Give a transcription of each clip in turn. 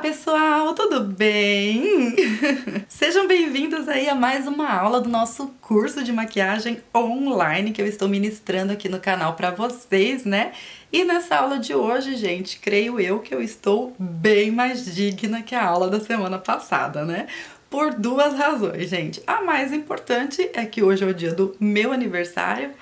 pessoal, tudo bem? Sejam bem-vindos aí a mais uma aula do nosso curso de maquiagem online que eu estou ministrando aqui no canal para vocês, né? E nessa aula de hoje, gente, creio eu que eu estou bem mais digna que a aula da semana passada, né? Por duas razões, gente. A mais importante é que hoje é o dia do meu aniversário.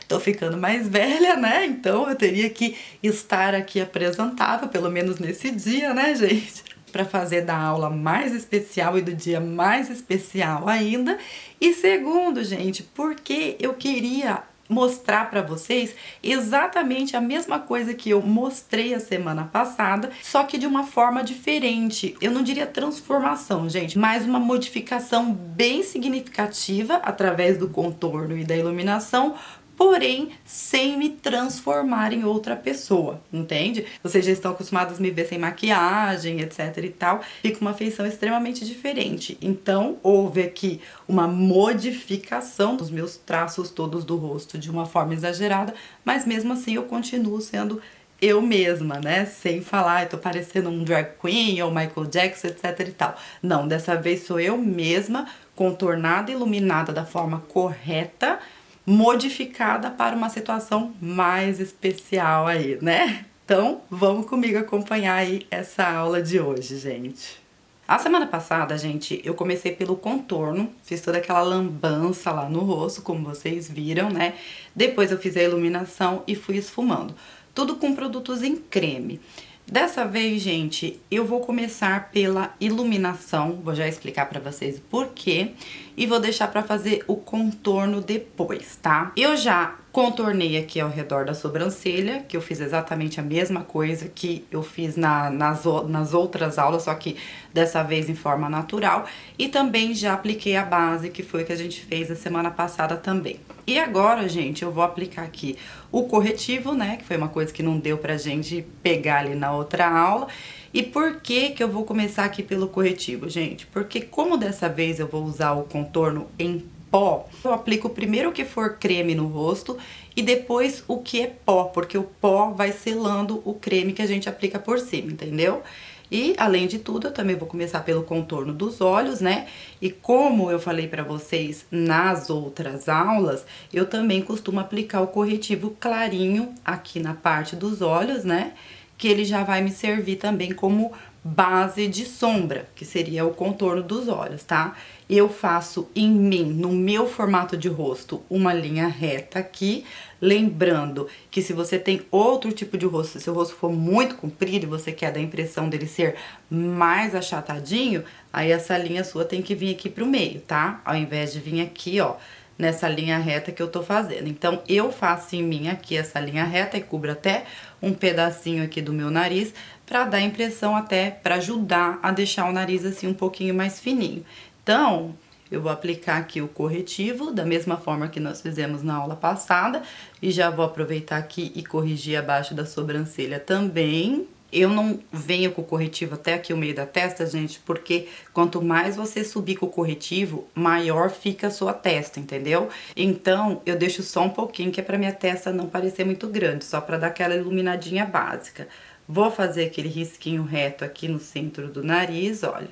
Tô ficando mais velha, né? Então eu teria que estar aqui apresentável, pelo menos nesse dia, né, gente? Para fazer da aula mais especial e do dia mais especial ainda. E segundo, gente, porque eu queria mostrar para vocês exatamente a mesma coisa que eu mostrei a semana passada, só que de uma forma diferente. Eu não diria transformação, gente, mas uma modificação bem significativa através do contorno e da iluminação, porém sem me transformar em outra pessoa, entende? Vocês já estão acostumados a me ver sem maquiagem, etc e tal, fica uma feição extremamente diferente. Então, houve aqui uma modificação dos meus traços todos do rosto de uma forma exagerada, mas mesmo assim eu continuo sendo eu mesma, né? Sem falar, eu tô parecendo um drag queen ou Michael Jackson, etc e tal. Não, dessa vez sou eu mesma, contornada e iluminada da forma correta, modificada para uma situação mais especial aí, né? Então, vamos comigo acompanhar aí essa aula de hoje, gente. A semana passada, gente, eu comecei pelo contorno, fiz toda aquela lambança lá no rosto, como vocês viram, né? Depois eu fiz a iluminação e fui esfumando. Tudo com produtos em creme. Dessa vez, gente, eu vou começar pela iluminação, vou já explicar pra vocês o porquê, e vou deixar pra fazer o contorno depois, tá? Eu já contornei aqui ao redor da sobrancelha, que eu fiz exatamente a mesma coisa que eu fiz nas outras aulas, só que dessa vez em forma natural. E também já apliquei a base, que foi o que a gente fez a semana passada também. E agora, gente, eu vou aplicar aqui o corretivo, né, que foi uma coisa que não deu pra gente pegar ali na outra aula. E por que que eu vou começar aqui pelo corretivo, gente? Porque como dessa vez eu vou usar o contorno em pó, eu aplico primeiro o que for creme no rosto e depois o que é pó, porque o pó vai selando o creme que a gente aplica por cima, entendeu? E, além de tudo, eu também vou começar pelo contorno dos olhos, né? E como eu falei pra vocês nas outras aulas, eu também costumo aplicar o corretivo clarinho aqui na parte dos olhos, né? Que ele já vai me servir também como base de sombra, que seria o contorno dos olhos, tá? Eu faço em mim, no meu formato de rosto, uma linha reta aqui, lembrando que se você tem outro tipo de rosto, se seu rosto for muito comprido e você quer dar a impressão dele ser mais achatadinho, aí essa linha sua tem que vir aqui pro meio, tá? Ao invés de vir aqui, ó, nessa linha reta que eu tô fazendo. Então, eu faço em mim aqui essa linha reta e cubro até um pedacinho aqui do meu nariz pra dar a impressão até, pra ajudar a deixar o nariz assim um pouquinho mais fininho. Então, eu vou aplicar aqui o corretivo, da mesma forma que nós fizemos na aula passada, e já vou aproveitar aqui e corrigir abaixo da sobrancelha também. Eu não venho com o corretivo até aqui o meio da testa, gente, porque quanto mais você subir com o corretivo, maior fica a sua testa, entendeu? Então, eu deixo só um pouquinho, que é pra minha testa não parecer muito grande, só pra dar aquela iluminadinha básica. Vou fazer aquele risquinho reto aqui no centro do nariz, olha.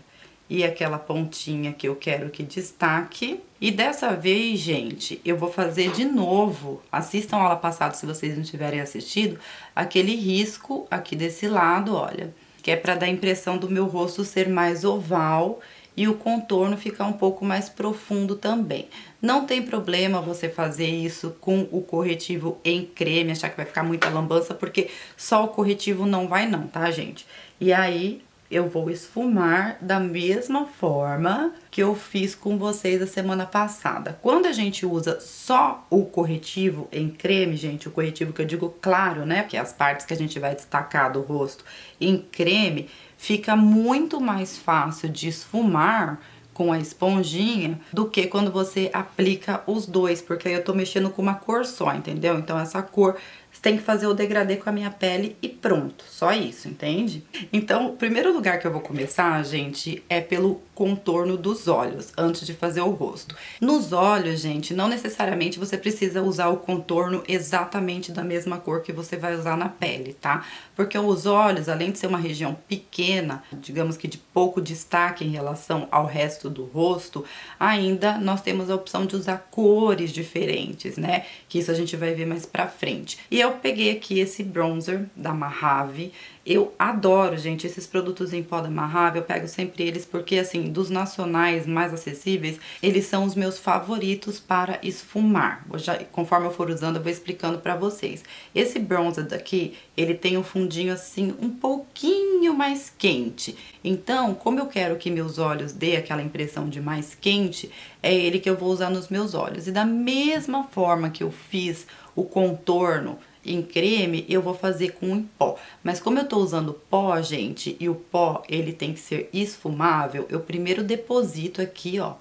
E aquela pontinha que eu quero que destaque. E dessa vez, gente, eu vou fazer de novo, assistam a aula passada se vocês não tiverem assistido, aquele risco aqui desse lado, olha, que é pra dar a impressão do meu rosto ser mais oval e o contorno ficar um pouco mais profundo também. Não tem problema você fazer isso com o corretivo em creme, achar que vai ficar muita lambança, porque só o corretivo não vai não, tá, gente? E aí eu vou esfumar da mesma forma que eu fiz com vocês a semana passada. Quando a gente usa só o corretivo em creme, gente, o corretivo que eu digo claro, né? Porque as partes que a gente vai destacar do rosto em creme, fica muito mais fácil de esfumar com a esponjinha do que quando você aplica os dois, porque aí eu tô mexendo com uma cor só, entendeu? Então essa cor Você tem que fazer o degradê com a minha pele e pronto, só isso, entende? Então, o primeiro lugar que eu vou começar, gente, é pelo contorno dos olhos, antes de fazer o rosto. Nos olhos, gente, não necessariamente você precisa usar o contorno exatamente da mesma cor que você vai usar na pele, tá? Porque os olhos, além de ser uma região pequena, digamos que de pouco destaque em relação ao resto do rosto, ainda nós temos a opção de usar cores diferentes, né? Que isso a gente vai ver mais pra frente. E eu peguei aqui esse bronzer da Mojave. Eu adoro, gente, esses produtos em pó da Mojave, eu pego sempre eles porque, assim, dos nacionais mais acessíveis, eles são os meus favoritos para esfumar. Conforme eu for usando, eu vou explicando pra vocês. Esse bronzer daqui, ele tem um fundinho, assim, um pouquinho mais quente. Então, como eu quero que meus olhos dê aquela impressão de mais quente, é ele que eu vou usar nos meus olhos. E da mesma forma que eu fiz o contorno em creme, eu vou fazer com em pó. Mas como eu tô usando pó, gente, e o pó, ele tem que ser esfumável, eu primeiro deposito aqui, ó,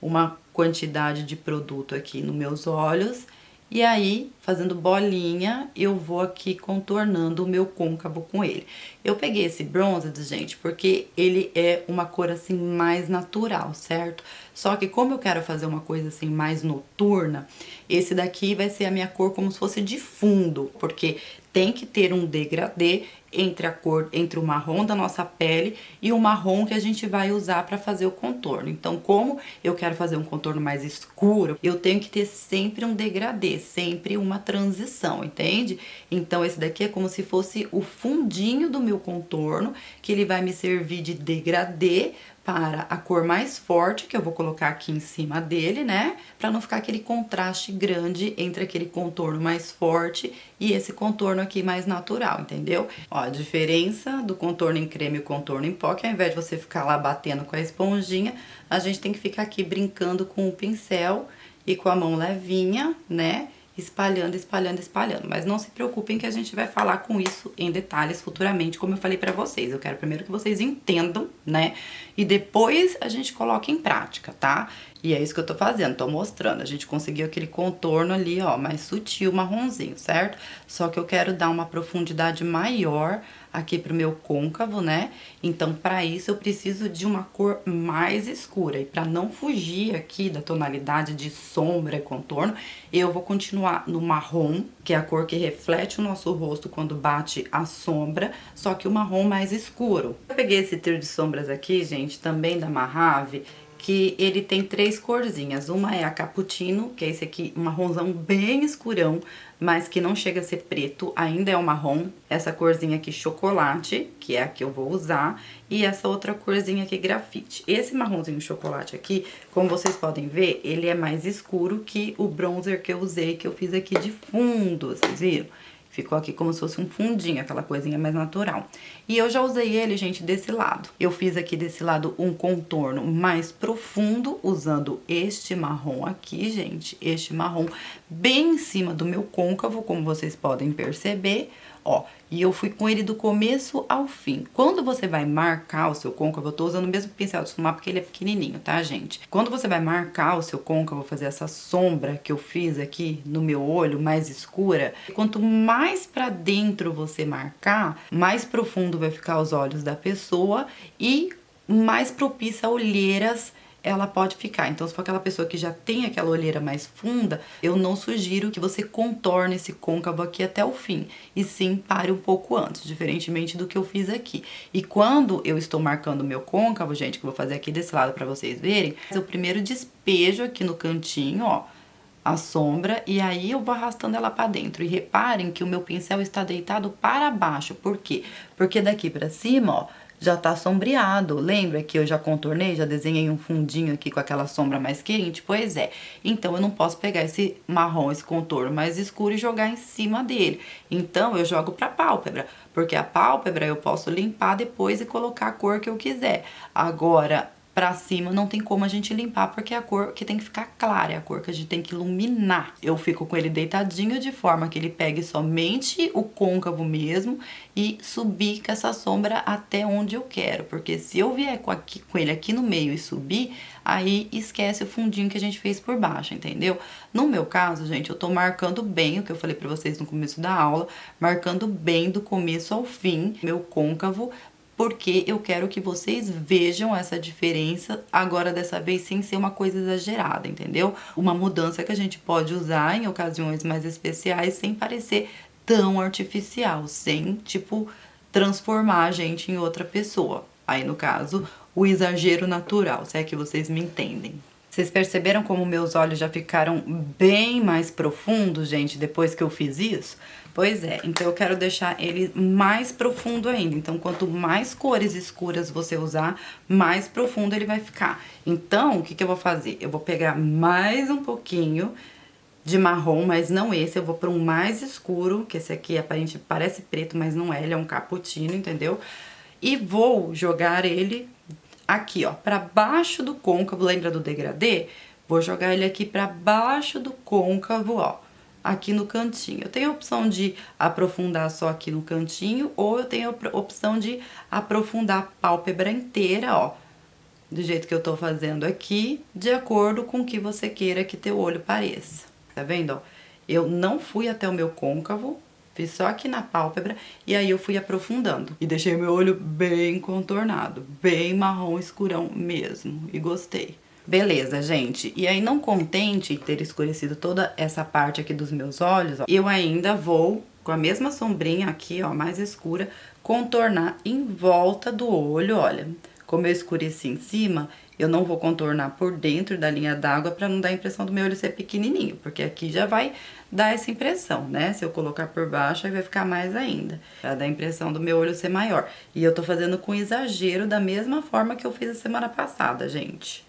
uma quantidade de produto aqui nos meus olhos. E aí, fazendo bolinha, eu vou aqui contornando o meu côncavo com ele. Eu peguei esse bronzer, gente, porque ele é uma cor assim mais natural, certo? Só que como eu quero fazer uma coisa assim mais noturna, esse daqui vai ser a minha cor como se fosse de fundo, porque tem que ter um degradê entre a cor, entre o marrom da nossa pele e o marrom que a gente vai usar para fazer o contorno. Então, como eu quero fazer um contorno mais escuro, eu tenho que ter sempre um degradê, sempre uma transição, entende? Então, esse daqui é como se fosse o fundinho do meu contorno, que ele vai me servir de degradê para a cor mais forte, que eu vou colocar aqui em cima dele, né? Pra não ficar aquele contraste grande entre aquele contorno mais forte e esse contorno aqui mais natural, entendeu? Ó, a diferença do contorno em creme e o contorno em pó, que ao invés de você ficar lá batendo com a esponjinha, a gente tem que ficar aqui brincando com o pincel e com a mão levinha, né? Espalhando, espalhando, espalhando. Mas não se preocupem que a gente vai falar com isso em detalhes futuramente, como eu falei pra vocês. Eu quero primeiro que vocês entendam, né? E depois a gente coloca em prática, tá? E é isso que eu tô fazendo, tô mostrando. A gente conseguiu aquele contorno ali, ó, mais sutil, marronzinho, certo? Só que eu quero dar uma profundidade maior aqui pro meu côncavo, né? Então, pra isso, eu preciso de uma cor mais escura. E pra não fugir aqui da tonalidade de sombra e contorno, eu vou continuar no marrom, que é a cor que reflete o nosso rosto quando bate a sombra, só que o marrom mais escuro. Eu peguei esse trio de sombras aqui, gente, também da Mojave, que ele tem 3 corzinhas. Uma é a cappuccino, que é esse aqui, um marronzão bem escurão, mas que não chega a ser preto, ainda é o marrom. Essa corzinha aqui, chocolate, que é a que eu vou usar, e essa outra corzinha aqui, grafite. Esse marronzinho chocolate aqui, como vocês podem ver, ele é mais escuro que o bronzer que eu usei, que eu fiz aqui de fundo, vocês viram? Ficou aqui como se fosse um fundinho, aquela coisinha mais natural. E eu já usei ele, gente, desse lado. Eu fiz aqui desse lado um contorno mais profundo, usando este marrom aqui, gente. Este marrom bem em cima do meu côncavo, como vocês podem perceber. Ó, e eu fui com ele do começo ao fim. Quando você vai marcar o seu côncavo, eu tô usando o mesmo pincel de esfumar porque ele é pequenininho, tá, gente? Quando você vai marcar o seu côncavo, fazer essa sombra que eu fiz aqui no meu olho, mais escura, quanto mais pra dentro você marcar, mais profundo vai ficar os olhos da pessoa e mais propícia a olheiras ela pode ficar. Então, se for aquela pessoa que já tem aquela olheira mais funda, eu não sugiro que você contorne esse côncavo aqui até o fim. E sim, pare um pouco antes, diferentemente do que eu fiz aqui. E quando eu estou marcando o meu côncavo, gente, que eu vou fazer aqui desse lado pra vocês verem, eu primeiro despejo aqui no cantinho, ó, a sombra, e aí eu vou arrastando ela pra dentro. E reparem que o meu pincel está deitado para baixo. Por quê? Porque daqui pra cima, ó, já tá sombreado. Lembra que eu já contornei, já desenhei um fundinho aqui com aquela sombra mais quente? Pois é. Então, eu não posso pegar esse marrom, esse contorno mais escuro e jogar em cima dele. Então, eu jogo pra pálpebra, porque a pálpebra eu posso limpar depois e colocar a cor que eu quiser. Agora, pra cima não tem como a gente limpar, porque é a cor que tem que ficar clara, é a cor que a gente tem que iluminar. Eu fico com ele deitadinho de forma que ele pegue somente o côncavo mesmo e subir com essa sombra até onde eu quero, porque se eu vier com ele aqui no meio e subir, aí esquece o fundinho que a gente fez por baixo, entendeu? No meu caso, gente, eu tô marcando bem o que eu falei pra vocês no começo da aula, marcando bem do começo ao fim, meu côncavo, porque eu quero que vocês vejam essa diferença, agora dessa vez sem ser uma coisa exagerada, entendeu? Uma mudança que a gente pode usar em ocasiões mais especiais sem parecer tão artificial, sem, tipo, transformar a gente em outra pessoa. Aí, no caso, o exagero natural, se é que vocês me entendem. Vocês perceberam como meus olhos já ficaram bem mais profundos, gente, depois que eu fiz isso? Pois é, então eu quero deixar ele mais profundo ainda. Então, quanto mais cores escuras você usar, mais profundo ele vai ficar. Então, o que eu vou fazer? Eu vou pegar mais um pouquinho de marrom, mas não esse. Eu vou para um mais escuro, que esse aqui aparentemente parece preto, mas não é. Ele é um cappuccino, entendeu? E vou jogar ele aqui, ó, pra baixo do côncavo. Lembra do degradê? Vou jogar ele aqui pra baixo do côncavo, ó, aqui no cantinho. Eu tenho a opção de aprofundar só aqui no cantinho, ou eu tenho a opção de aprofundar a pálpebra inteira, ó, do jeito que eu tô fazendo aqui, de acordo com o que você queira que teu olho pareça. Tá vendo, ó? Eu não fui até o meu côncavo, fiz só aqui na pálpebra e aí eu fui aprofundando. E deixei meu olho bem contornado, bem marrom escurão mesmo. E gostei. Beleza, gente. E aí, não contente em ter escurecido toda essa parte aqui dos meus olhos, ó, eu ainda vou, com a mesma sombrinha aqui, ó, mais escura, contornar em volta do olho, olha. Como eu escureci em cima, eu não vou contornar por dentro da linha d'água pra não dar a impressão do meu olho ser pequenininho, porque aqui já vai dar essa impressão, né? Se eu colocar por baixo, aí vai ficar mais ainda, pra dar a impressão do meu olho ser maior. E eu tô fazendo com exagero da mesma forma que eu fiz a semana passada, gente.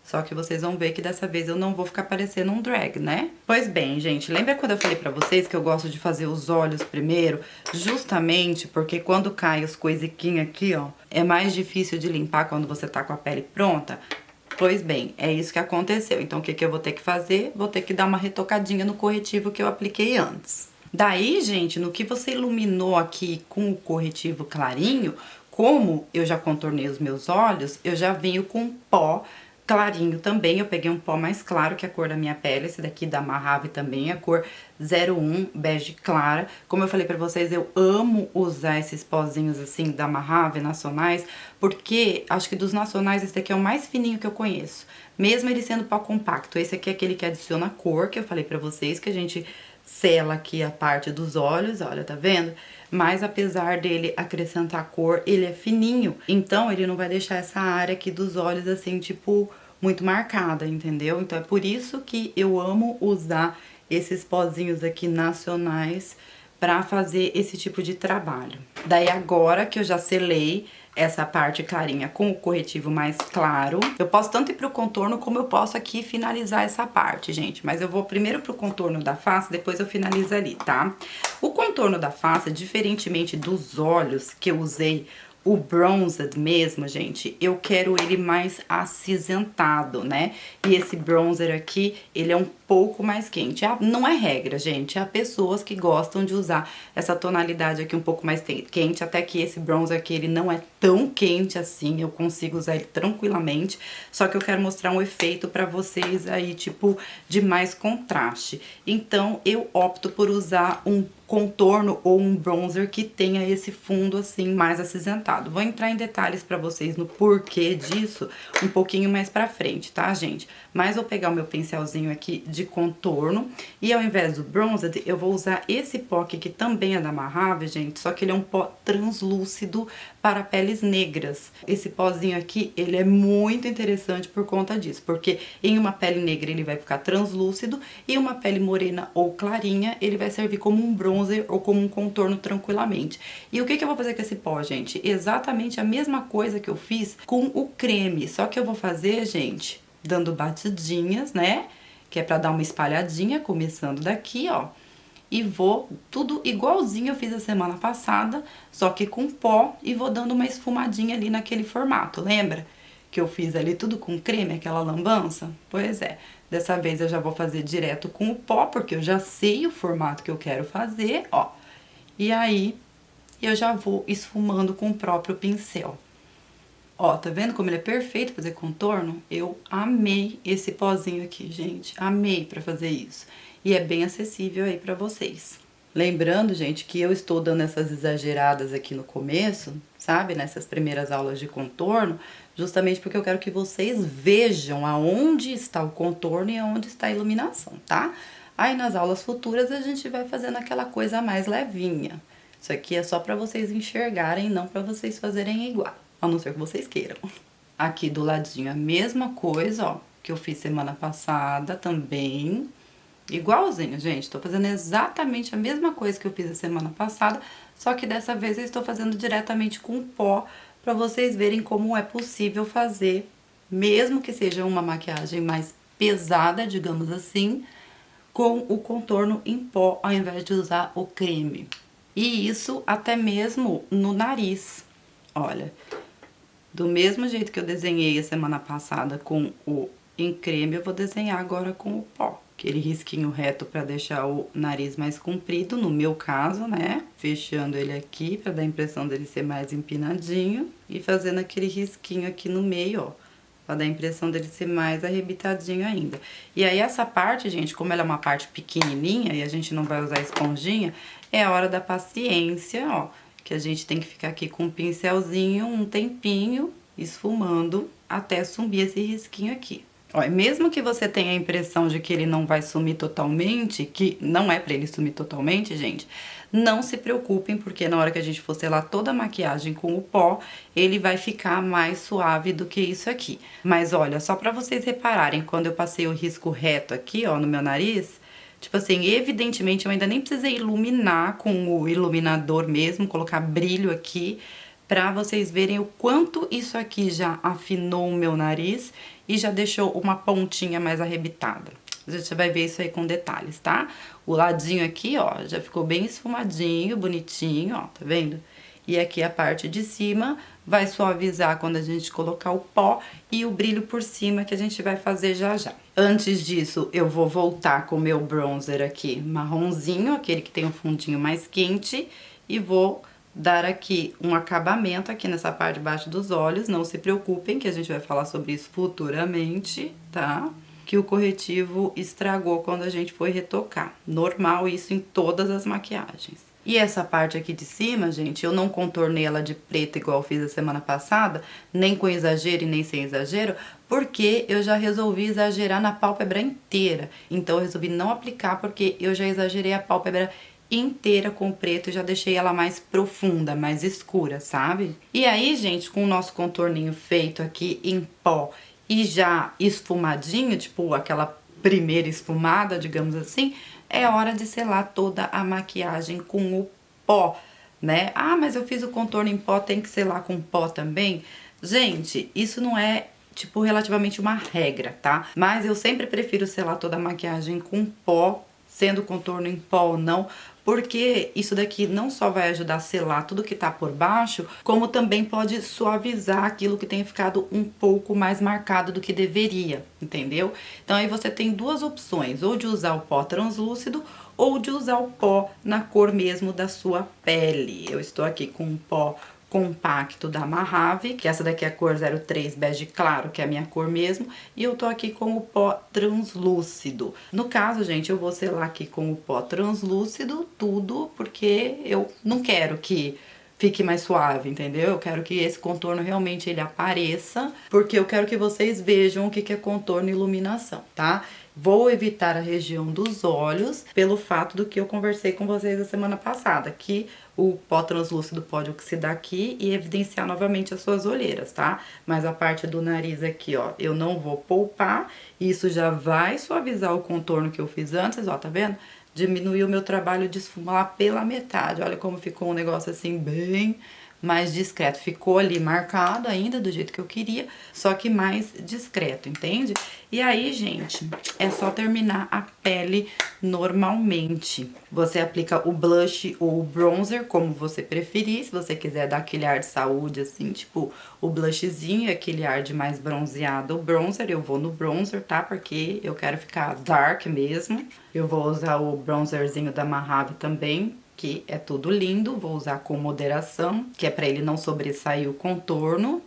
Só que vocês vão ver que dessa vez eu não vou ficar parecendo um drag, né? Pois bem, gente, lembra quando eu falei pra vocês que eu gosto de fazer os olhos primeiro? Justamente porque quando cai os coisiquinhos aqui, ó, é mais difícil de limpar quando você tá com a pele pronta? Pois bem, é isso que aconteceu. Então, o que eu vou ter que fazer? Vou ter que dar uma retocadinha no corretivo que eu apliquei antes. Daí, gente, no que você iluminou aqui com o corretivo clarinho, como eu já contornei os meus olhos, eu já venho com pó clarinho também. Eu peguei um pó mais claro que a cor da minha pele, esse daqui da Mojave também, a cor 01 bege clara. Como eu falei pra vocês, eu amo usar esses pozinhos assim da Mojave nacionais, porque acho que dos nacionais esse daqui é o mais fininho que eu conheço, mesmo ele sendo pó compacto. Esse aqui é aquele que adiciona cor, que eu falei pra vocês, que a gente sela aqui a parte dos olhos, olha, tá vendo? Mas apesar dele acrescentar cor, ele é fininho, então ele não vai deixar essa área aqui dos olhos assim, tipo, muito marcada, entendeu? Então é por isso que eu amo usar esses pozinhos aqui nacionais pra fazer esse tipo de trabalho. Daí agora que eu já selei essa parte clarinha com o corretivo mais claro, eu posso tanto ir pro contorno como eu posso aqui finalizar essa parte, gente. Mas eu vou primeiro pro contorno da face, depois eu finalizo ali, tá? O contorno da face, diferentemente dos olhos que eu usei o bronzed mesmo, gente, eu quero ele mais acinzentado, né? E esse bronzer aqui, ele é um pouco mais quente. Não é regra, gente. Há pessoas que gostam de usar essa tonalidade aqui um pouco mais quente, até que esse bronzer aqui, ele não é tão quente assim, eu consigo usar ele tranquilamente. Só que eu quero mostrar um efeito pra vocês aí, tipo, de mais contraste. Então, eu opto por usar um contorno ou um bronzer que tenha esse fundo assim mais acinzentado. Vou entrar em detalhes pra vocês no porquê disso um pouquinho mais pra frente, tá, gente? Mas vou pegar o meu pincelzinho aqui de contorno e ao invés do bronzer, eu vou usar esse pó aqui que também é da Mojave, gente, só que ele é um pó translúcido para peles negras. Esse pozinho aqui, ele é muito interessante por conta disso, porque em uma pele negra ele vai ficar translúcido e uma pele morena ou clarinha, ele vai servir como um bronzer ou como um contorno tranquilamente. E o que eu vou fazer com esse pó, gente? Exatamente a mesma coisa que eu fiz com o creme, só que eu vou fazer, gente, dando batidinhas, né? Que é pra dar uma espalhadinha, começando daqui, ó. E vou, tudo igualzinho eu fiz a semana passada, só que com pó, e vou dando uma esfumadinha ali naquele formato, lembra? que eu fiz ali tudo com creme, aquela lambança? Pois é, dessa vez eu já vou fazer direto com o pó, porque eu já sei o formato que eu quero fazer, ó. E aí, eu já vou esfumando com o próprio pincel. Ó, tá vendo como ele é perfeito pra fazer contorno? Eu amei esse pozinho aqui, gente. Amei pra fazer isso. E é bem acessível aí pra vocês. Lembrando, gente, que eu estou dando essas exageradas aqui no começo, sabe? Nessas primeiras aulas de contorno, justamente porque eu quero que vocês vejam aonde está o contorno e aonde está a iluminação, tá? Aí nas aulas futuras a gente vai fazendo aquela coisa mais levinha. Isso aqui é só pra vocês enxergarem, não pra vocês fazerem igual. A não ser que vocês queiram. Aqui do ladinho a mesma coisa, ó, que eu fiz semana passada também. Igualzinho, gente. Tô fazendo exatamente a mesma coisa que eu fiz a semana passada, só que dessa vez eu estou fazendo diretamente com pó, pra vocês verem como é possível fazer, mesmo que seja uma maquiagem mais pesada, digamos assim, com o contorno em pó, ao invés de usar o creme. E isso até mesmo no nariz. Olha, do mesmo jeito que eu desenhei a semana passada com o em creme, eu vou desenhar agora com o pó. Aquele risquinho reto pra deixar o nariz mais comprido, no meu caso, né? Fechando ele aqui pra dar a impressão dele ser mais empinadinho. E fazendo aquele risquinho aqui no meio, ó. Pra dar a impressão dele ser mais arrebitadinho ainda. E aí essa parte, gente, como ela é uma parte pequenininha e a gente não vai usar esponjinha, é a hora da paciência, ó. Que a gente tem que ficar aqui com um pincelzinho um tempinho, esfumando, até sumir esse risquinho aqui. Ó, e mesmo que você tenha a impressão de que ele não vai sumir totalmente, que não é pra ele sumir totalmente, gente, não se preocupem, porque na hora que a gente for selar toda a maquiagem com o pó, ele vai ficar mais suave do que isso aqui. Mas olha, só pra vocês repararem, quando eu passei o risco reto aqui, ó, no meu nariz, tipo assim, evidentemente eu ainda nem precisei iluminar com o iluminador mesmo, colocar brilho aqui, pra vocês verem o quanto isso aqui já afinou o meu nariz e já deixou uma pontinha mais arrebitada. A gente vai ver isso aí com detalhes, tá? O ladinho aqui, ó, já ficou bem esfumadinho, bonitinho, ó, tá vendo? E aqui a parte de cima vai suavizar quando a gente colocar o pó e o brilho por cima que a gente vai fazer já já. Antes disso, eu vou voltar com o meu bronzer aqui marronzinho, aquele que tem um fundinho mais quente, e vou dar aqui um acabamento aqui nessa parte de baixo dos olhos. Não se preocupem que a gente vai falar sobre isso futuramente, tá? Que o corretivo estragou quando a gente foi retocar. Normal isso em todas as maquiagens. E essa parte aqui de cima, gente, eu não contornei ela de preto igual eu fiz a semana passada, nem com exagero e nem sem exagero, porque eu já resolvi exagerar na pálpebra inteira. Então eu resolvi não aplicar porque eu já exagerei a pálpebra inteira com preto e já deixei ela mais profunda, mais escura, sabe? E aí, gente, com o nosso contorninho feito aqui em pó e já esfumadinho, tipo aquela primeira esfumada, digamos assim, é hora de selar toda a maquiagem com o pó, né? Ah, mas eu fiz o contorno em pó, tem que selar com pó também? Gente, isso não é, tipo, relativamente uma regra, tá? Mas eu sempre prefiro selar toda a maquiagem com pó, sendo contorno em pó ou não, porque isso daqui não só vai ajudar a selar tudo que tá por baixo, como também pode suavizar aquilo que tem ficado um pouco mais marcado do que deveria, entendeu? Então aí você tem duas opções, ou de usar o pó translúcido, ou de usar o pó na cor mesmo da sua pele. Eu estou aqui com um pó compacto da Mahave, que essa daqui é a cor 03 bege claro, que é a minha cor mesmo, e eu tô aqui com o pó translúcido. No caso, gente, eu vou selar aqui com o pó translúcido tudo, porque eu não quero que fique mais suave, entendeu? Eu quero que esse contorno realmente ele apareça, porque eu quero que vocês vejam o que é contorno e iluminação, tá? Vou evitar a região dos olhos, pelo fato do que eu conversei com vocês a semana passada, que o pó translúcido pode oxidar aqui e evidenciar novamente as suas olheiras, tá? Mas a parte do nariz aqui, ó, eu não vou poupar, isso já vai suavizar o contorno que eu fiz antes, ó, tá vendo? Diminuiu o meu trabalho de esfumar pela metade, olha como ficou um negócio assim bem mais discreto. Ficou ali marcado ainda do jeito que eu queria, só que mais discreto, entende? E aí, gente, é só terminar a pele normalmente. Você aplica o blush ou o bronzer, como você preferir. Se você quiser dar aquele ar de saúde, assim, tipo o blushzinho, aquele ar de mais bronzeado. O bronzer, eu vou no bronzer, tá? Porque eu quero ficar dark mesmo. Eu vou usar o bronzerzinho da Mahave também, que é tudo lindo. Vou usar com moderação, que é pra ele não sobressair o contorno.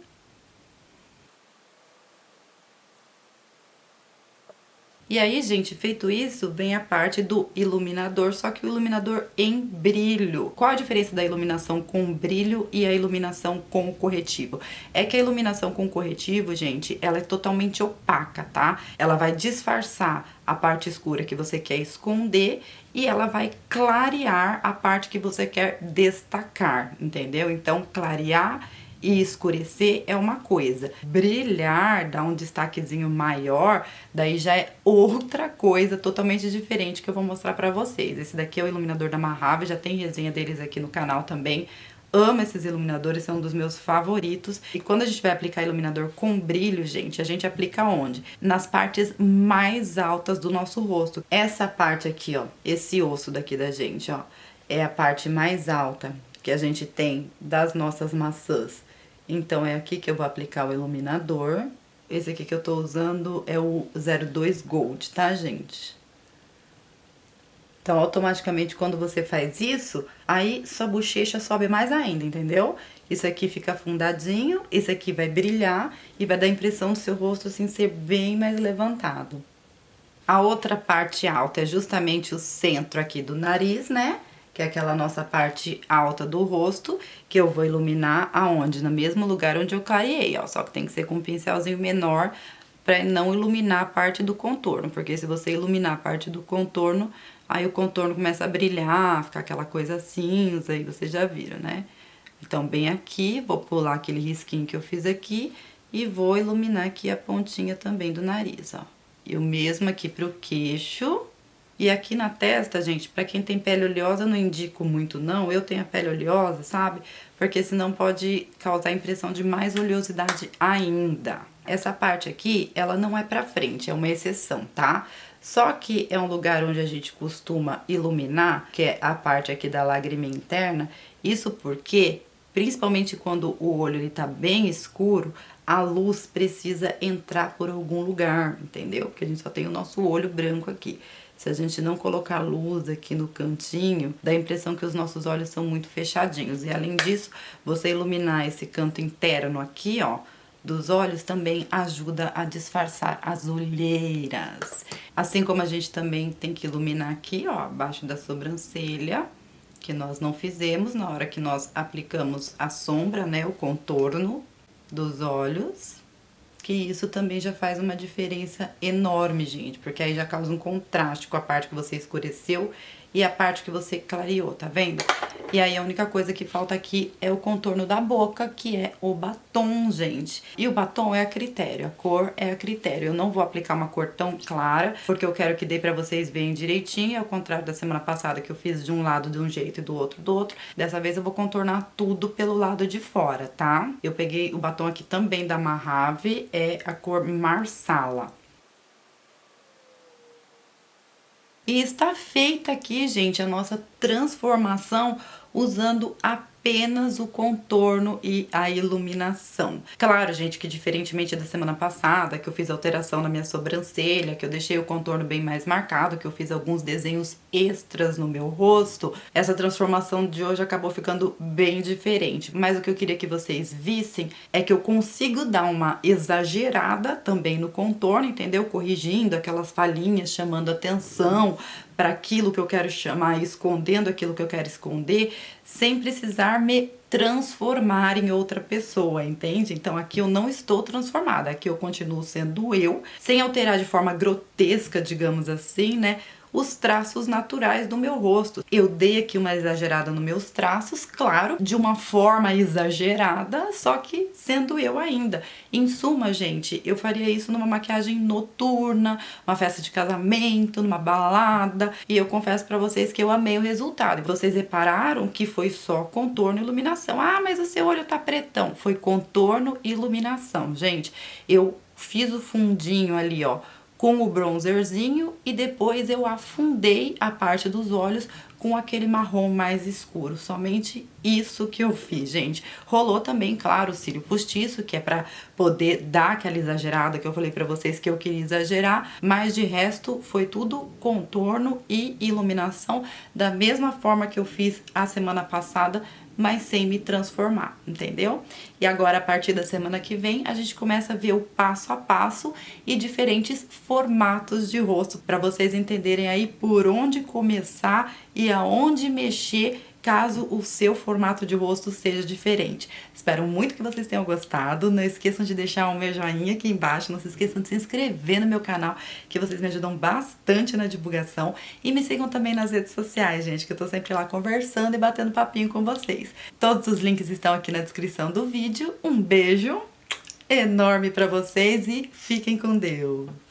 E aí, gente, feito isso, vem a parte do iluminador, só que o iluminador em brilho. Qual a diferença da iluminação com brilho e a iluminação com corretivo? É que a iluminação com corretivo, gente, ela é totalmente opaca, tá? Ela vai disfarçar a parte escura que você quer esconder e ela vai clarear a parte que você quer destacar, entendeu? Então, clarear e escurecer é uma coisa. Brilhar, dar um destaquezinho maior, daí já é outra coisa totalmente diferente que eu vou mostrar pra vocês. Esse daqui é o iluminador da Mahave, já tem resenha deles aqui no canal também. Amo esses iluminadores, são um dos meus favoritos. E quando a gente vai aplicar iluminador com brilho, gente, a gente aplica onde? Nas partes mais altas do nosso rosto. Essa parte aqui, ó, esse osso daqui da gente, ó, é a parte mais alta que a gente tem das nossas maçãs. Então, é aqui que eu vou aplicar o iluminador. Esse aqui que eu tô usando é o 02 Gold, tá, gente? Então, automaticamente, quando você faz isso, aí sua bochecha sobe mais ainda, entendeu? Isso aqui fica afundadinho, esse aqui vai brilhar e vai dar a impressão do seu rosto, assim, ser bem mais levantado. A outra parte alta é justamente o centro aqui do nariz, né? Que é aquela nossa parte alta do rosto, que eu vou iluminar aonde? No mesmo lugar onde eu clareei, ó. Só que tem que ser com um pincelzinho menor pra não iluminar a parte do contorno. Porque se você iluminar a parte do contorno, aí o contorno começa a brilhar, ficar aquela coisa cinza, aí vocês já viram, né? Então, bem aqui, vou pular aquele risquinho que eu fiz aqui e vou iluminar aqui a pontinha também do nariz, ó. E o mesmo aqui pro queixo. E aqui na testa, gente, pra quem tem pele oleosa, eu não indico muito não. Eu tenho a pele oleosa, sabe? Porque senão pode causar a impressão de mais oleosidade ainda. Essa parte aqui, ela não é pra frente, é uma exceção, tá? Só que é um lugar onde a gente costuma iluminar, que é a parte aqui da lágrima interna. Isso porque, principalmente quando o olho ele tá bem escuro, a luz precisa entrar por algum lugar, entendeu? Porque a gente só tem o nosso olho branco aqui. Se a gente não colocar luz aqui no cantinho, dá a impressão que os nossos olhos são muito fechadinhos. E além disso, você iluminar esse canto interno aqui, ó, dos olhos também ajuda a disfarçar as olheiras. Assim como a gente também tem que iluminar aqui, ó, abaixo da sobrancelha, que nós não fizemos na hora que nós aplicamos a sombra, né, o contorno dos olhos. Que isso também já faz uma diferença enorme, gente, porque aí já causa um contraste com a parte que você escureceu e a parte que você clareou, tá vendo? E aí a única coisa que falta aqui é o contorno da boca, que é o batom, gente. E o batom é a critério, a cor é a critério. Eu não vou aplicar uma cor tão clara, porque eu quero que dê pra vocês verem direitinho, ao contrário da semana passada que eu fiz de um lado de um jeito e do outro do outro. Dessa vez eu vou contornar tudo pelo lado de fora, tá? Eu peguei o batom aqui também da Mahave, é a cor Marsala. E está feita aqui, gente, a nossa transformação usando apenas o contorno e a iluminação. Claro, gente, que diferentemente da semana passada, que eu fiz alteração na minha sobrancelha, que eu deixei o contorno bem mais marcado, que eu fiz alguns desenhos extras no meu rosto, essa transformação de hoje acabou ficando bem diferente. Mas o que eu queria que vocês vissem é que eu consigo dar uma exagerada também no contorno, entendeu? Corrigindo aquelas falhinhas, chamando atenção para aquilo que eu quero chamar, escondendo aquilo que eu quero esconder, sem precisar me transformar em outra pessoa, entende? Então aqui eu não estou transformada, aqui eu continuo sendo eu, sem alterar de forma grotesca, digamos assim, né? os traços naturais do meu rosto. Eu dei aqui uma exagerada nos meus traços, claro, de uma forma exagerada, só que sendo eu ainda. Em suma, gente, eu faria isso numa maquiagem noturna, uma festa de casamento, numa balada, e eu confesso pra vocês que eu amei o resultado. E vocês repararam que foi só contorno e iluminação. Ah, mas o seu olho tá pretão. Foi contorno e iluminação, gente. Eu fiz o fundinho ali, ó, com o bronzerzinho e depois eu afundei a parte dos olhos com aquele marrom mais escuro. Somente isso que eu fiz, gente. Rolou também, claro, o cílio postiço, que é pra poder dar aquela exagerada que eu falei pra vocês que eu queria exagerar, mas de resto foi tudo contorno e iluminação da mesma forma que eu fiz a semana passada, mas sem me transformar, entendeu? E agora, a partir da semana que vem, a gente começa a ver o passo a passo e diferentes formatos de rosto, para vocês entenderem aí por onde começar e aonde mexer caso o seu formato de rosto seja diferente. Espero muito que vocês tenham gostado. Não esqueçam de deixar o meu joinha aqui embaixo. Não se esqueçam de se inscrever no meu canal, que vocês me ajudam bastante na divulgação. E me sigam também nas redes sociais, gente, que eu tô sempre lá conversando e batendo papinho com vocês. Todos os links estão aqui na descrição do vídeo. Um beijo enorme pra vocês e fiquem com Deus!